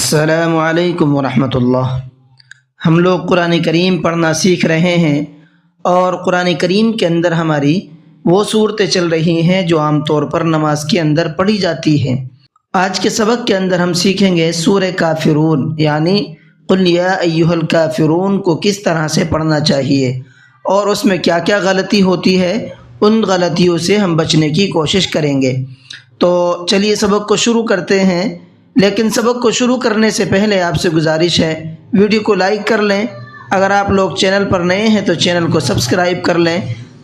السلام علیکم ورحمۃ اللہ۔ ہم لوگ قرآن کریم پڑھنا سیکھ رہے ہیں اور قرآن کریم کے اندر ہماری وہ صورتیں چل رہی ہیں جو عام طور پر نماز کے اندر پڑھی جاتی ہیں۔ آج کے سبق کے اندر ہم سیکھیں گے سورہ کافرون یعنی قل یا ایھا الکافرون کو کس طرح سے پڑھنا چاہیے اور اس میں کیا کیا غلطی ہوتی ہے، ان غلطیوں سے ہم بچنے کی کوشش کریں گے۔ تو چلیے سبق کو شروع کرتے ہیں، لیکن سبق کو شروع کرنے سے پہلے آپ سے گزارش ہے ویڈیو کو لائک کر لیں۔ اگر آپ لوگ چینل پر نئے ہیں تو چینل کو سبسکرائب کر لیں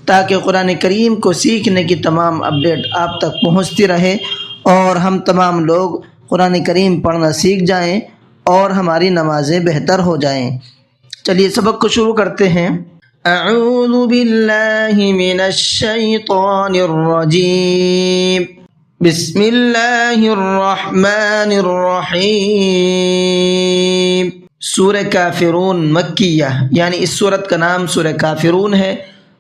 تاکہ قرآن کریم کو سیکھنے کی تمام اپڈیٹ آپ تک پہنچتی رہے اور ہم تمام لوگ قرآن کریم پڑھنا سیکھ جائیں اور ہماری نمازیں بہتر ہو جائیں۔ چلیے سبق کو شروع کرتے ہیں۔ اعوذ باللہ من الشیطان الرجیم، بسم اللہ الرحمن الرحیم۔ سورہ کافرون مکیہ یعنی اس سورت کا نام سورہ کافرون ہے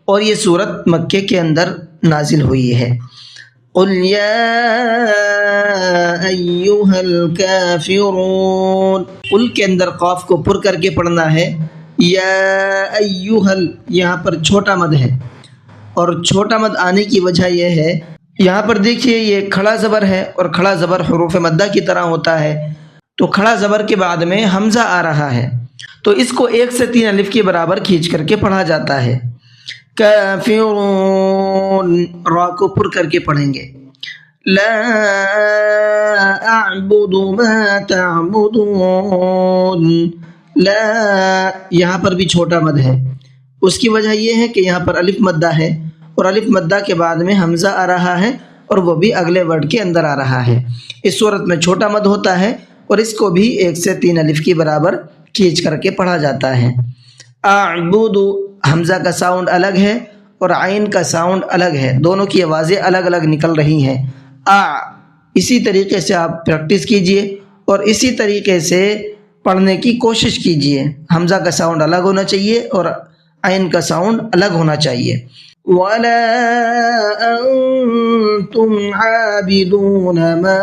اور یہ سورت مکے کے اندر نازل ہوئی ہے۔ قل یا ایھا الکافرون، قل کے اندر قاف کو پر کر کے پڑھنا ہے۔ یا ایھا یہاں پر چھوٹا مد ہے اور چھوٹا مد آنے کی وجہ یہ ہے، یہاں پر دیکھیے یہ کھڑا زبر ہے اور کھڑا زبر حروف مدہ کی طرح ہوتا ہے، تو کھڑا زبر کے بعد میں حمزہ آ رہا ہے تو اس کو 1 سے 3 الف کے برابر کھینچ کر کے پڑھا جاتا ہے۔ کافرون را کو پر کر کے پڑھیں گے۔ لا اعبد ما تعبدون، لا یہاں پر بھی چھوٹا مد ہے، اس کی وجہ یہ ہے کہ یہاں پر الف مدہ ہے اور الف مدہ کے بعد میں حمزہ آ رہا ہے اور وہ بھی اگلے ورڈ کے اندر آ رہا ہے۔ اس صورت میں چھوٹا مد ہوتا ہے اور اس کو بھی 1 سے 3 الف کی برابر کھینچ کر کے پڑھا جاتا ہے۔ اعبد حمزہ کا ساؤنڈ الگ ہے اور عین کا ساؤنڈ الگ ہے، دونوں کی آوازیں الگ الگ نکل رہی ہیں۔ اسی طریقے سے آپ پریکٹس کیجئے اور اسی طریقے سے پڑھنے کی کوشش کیجئے۔ حمزہ کا ساؤنڈ الگ ہونا چاہیے اور عین کا ساؤنڈ الگ ہونا چاہیے۔ وَلَا أَنْتُمْ عَابِدُونَ مَا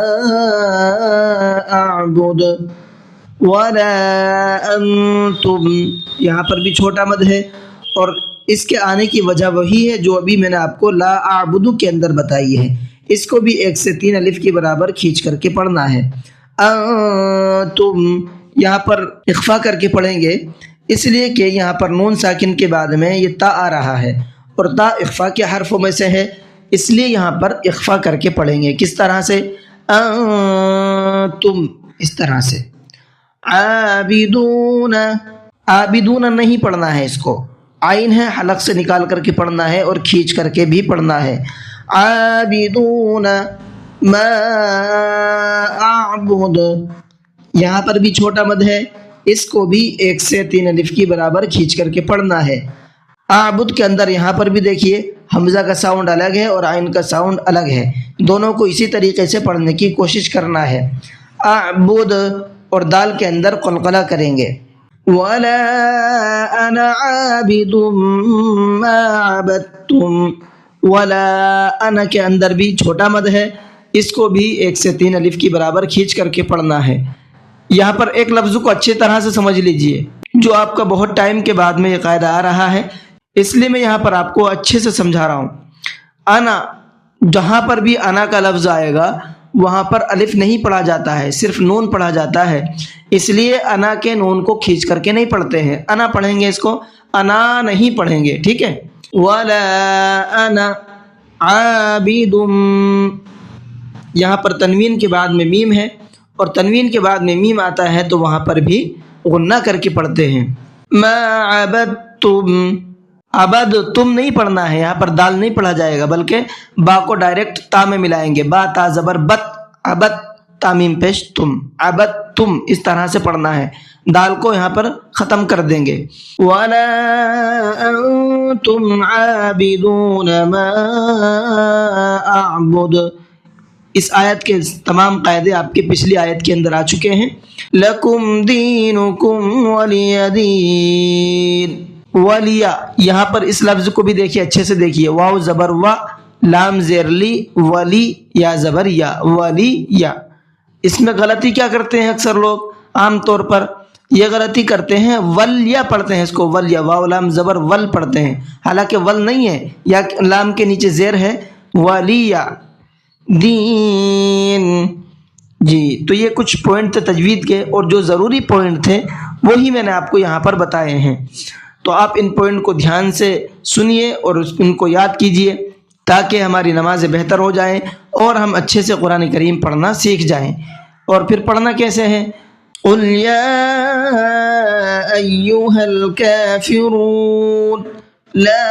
أَعْبُدُ، وَلَا أَنْتُمْ یہاں پر بھی چھوٹا مد ہے اور اس کے آنے کی وجہ وہی ہے جو ابھی میں نے آپ کو لا أعبد کے اندر بتائی ہے، اس کو بھی 1 سے 3 الف کے برابر کھینچ کر کے پڑھنا ہے۔ انتم یہاں پر اخفا کر کے پڑھیں گے اس لیے کہ یہاں پر نون ساکن کے بعد میں یہ تا آ رہا ہے اور تا اخفا کے حرفوں میں سے ہے، اس لیے یہاں پر اخفا کر کے پڑھیں گے۔ کس طرح سے؟ انتم اس طرح سے۔ عابدون، عابدون نہیں پڑھنا ہے، اس کو عین ہے حلق سے نکال کر کے پڑھنا ہے اور کھینچ کر کے بھی پڑھنا ہے۔ عابدون ما اعبد یہاں پر بھی چھوٹا مد ہے، اس کو بھی 1 سے 3 الف کی برابر کھینچ کر کے پڑھنا ہے۔ اعبد کے اندر یہاں پر بھی دیکھیے حمزہ کا ساؤنڈ الگ ہے اور عین کا ساؤنڈ الگ ہے، دونوں کو اسی طریقے سے پڑھنے کی کوشش کرنا ہے۔ اعبد اور دال کے اندر قلقلہ کریں گے۔ وَلَا أَنَا عَابِدٌ مَّا عَبَدتُّمْ، وَلَا أَنَا کے اندر بھی چھوٹا مد ہے، اس کو بھی 1 سے 3 الف کی برابر کھینچ کر کے پڑھنا ہے۔ یہاں پر ایک لفظ کو اچھی طرح سے سمجھ لیجئے، جو آپ کا بہت ٹائم کے بعد میں یہ قاعدہ آ رہا ہے، اس لیے میں یہاں پر آپ کو اچھے سے سمجھا رہا ہوں۔ انا، جہاں پر بھی انا کا لفظ آئے گا وہاں پر الف نہیں پڑھا جاتا ہے، صرف نون پڑھا جاتا ہے، اس لیے انا کے نون کو کھینچ کر کے نہیں پڑھتے ہیں، انا پڑھیں گے، اس کو انا نہیں پڑھیں گے، ٹھیک ہے۔ وَلَا أَنَا عَابِدٌ یہاں پر تنوین کے بعد میں میم ہے اور تنوین کے بعد میں میم آتا ہے تو وہاں پر بھی غنہ کر کے پڑھتے ہیں۔ ما عبدتم، عبد تم نہیں پڑھنا ہے، یہاں پر دال نہیں پڑھا جائے گا بلکہ با کو ڈائریکٹ تا میں ملائیں گے، با تا زبر بت، عبد تامیم پیش تم، عبد تم اس طرح سے پڑھنا ہے، دال کو یہاں پر ختم کر دیں گے۔ وَلَا أَنْتُمْ عَابِدُونَ مَا أَعْبُدُ اس آیت کے تمام قاعدے آپ کے پچھلی آیت کے اندر آ چکے ہیں۔ لَكُمْ دِينُكُمْ وَلِيَ دِينِ، وَلِيَ یہاں پر اس لفظ کو بھی دیکھیے، اچھے سے دیکھیے، واو زبر وا، لام زیر لی، ولی یا زبر یا، ولی یا۔ اس میں غلطی کیا کرتے ہیں اکثر لوگ، عام طور پر یہ غلطی کرتے ہیں، ولیا پڑھتے ہیں، اس کو ولیا، واو لام زبر ول پڑھتے ہیں، حالانکہ ول نہیں ہے، یا لام کے نیچے زیر ہے، ولیا دین۔ جی تو یہ کچھ پوائنٹ تھے تجوید کے، اور جو ضروری پوائنٹ تھے وہی میں نے آپ کو یہاں پر بتائے ہیں۔ تو آپ ان پوائنٹ کو دھیان سے سنیے اور ان کو یاد کیجئے تاکہ ہماری نمازیں بہتر ہو جائیں اور ہم اچھے سے قرآن کریم پڑھنا سیکھ جائیں۔ اور پھر پڑھنا کیسے ہے؟ قل یا ایھا الکافرون لا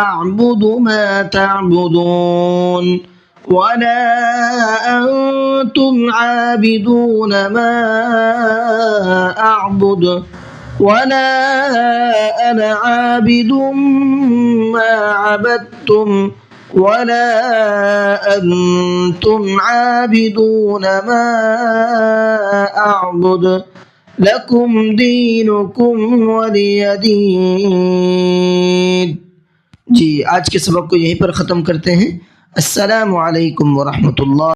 اعبد ما تعبدون ولا انتم عابدون ما اعبد ولا انا عابد ما عبدتم ولا انتم عابدون ما اعبد لکم دینکم ولی دین۔ جی آج کے سبق کو یہیں پر ختم کرتے ہیں۔ السلام علیکم ورحمۃ اللہ۔